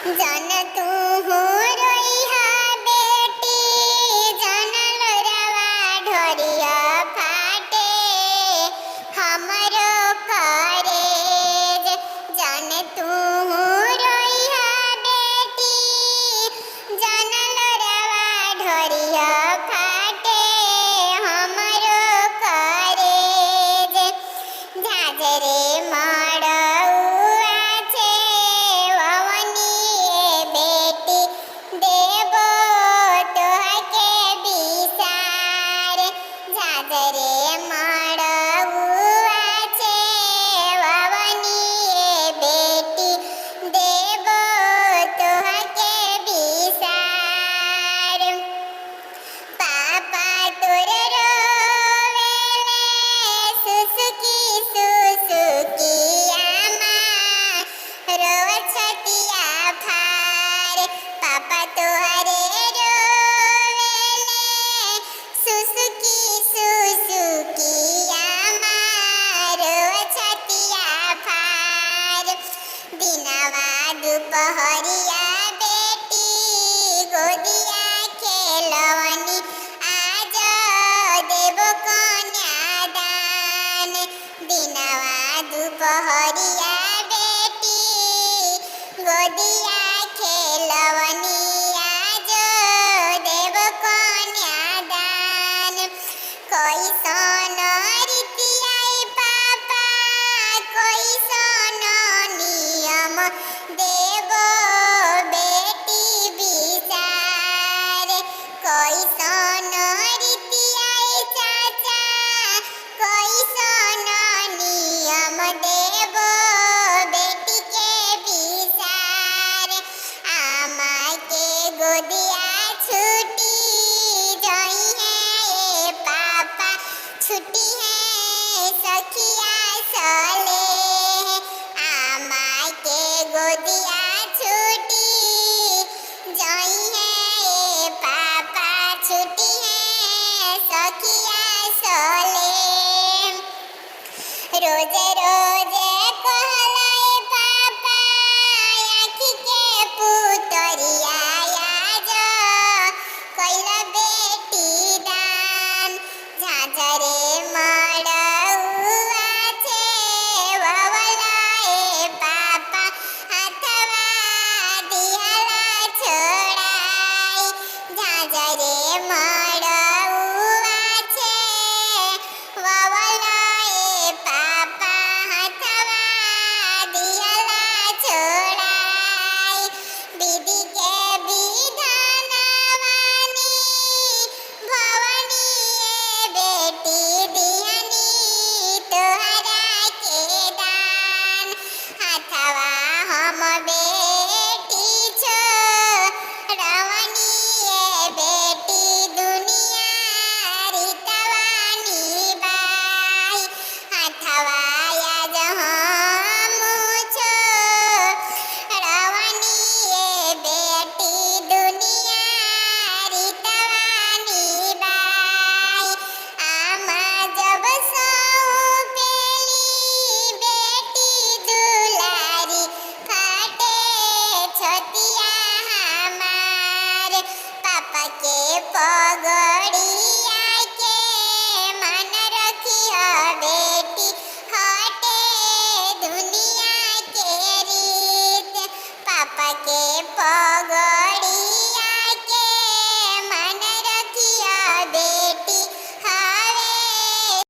जन तू रोइहा बेटी जन लोरवा ढोरिया फाटे हमरो करेज जन तू रोइहा बेटी जन लोरवा ढोरिया फाटे हमरो करेज झाझरे मड़उआ छे ववनिए बेटी देबो तोहके बिसार झाझरे मड़उआ छे ववनिए बेटी देबो तोहके बिसार पापा तोर रोवेले सुसुकी सुसुकी आमा रोवछतिया फार पापा तोहरे रोवेले सुसुकी सुसुकी आमा रोवछतिया फार दिनवा दुपहरिया बेटी गोदिया खेलवनी आज देबो कन्यादान दिनवा दुपहरिया बेटी गोदिया खेलवनी आज देबो कन्यादान कैसन रीतियाई पापा कैसन नियम देबो बेटी बिचार कैसन रीतियाई चाचा कैसन नियम देबो बेटी के बिचार आमा के गोदिया छुटी जई है पापा छुटी है सखिया सले आमा के गोदिया छुटी जई है पापा छुटी है सखिया सले रोजे रोजे कहलाई पापा आँखी के पुतरिया आज कैल बेटी दान झाझरे मड़उआ छे ववलाए पापा हाथवा दिहला छोड़ाई झाझरे मड़उआ छे ववलाए पापा हाथवा दिहला छोड़ाई विधि के विधानवानी भवनिए बेटी दिहनी तोहरा के दान हाथवा हम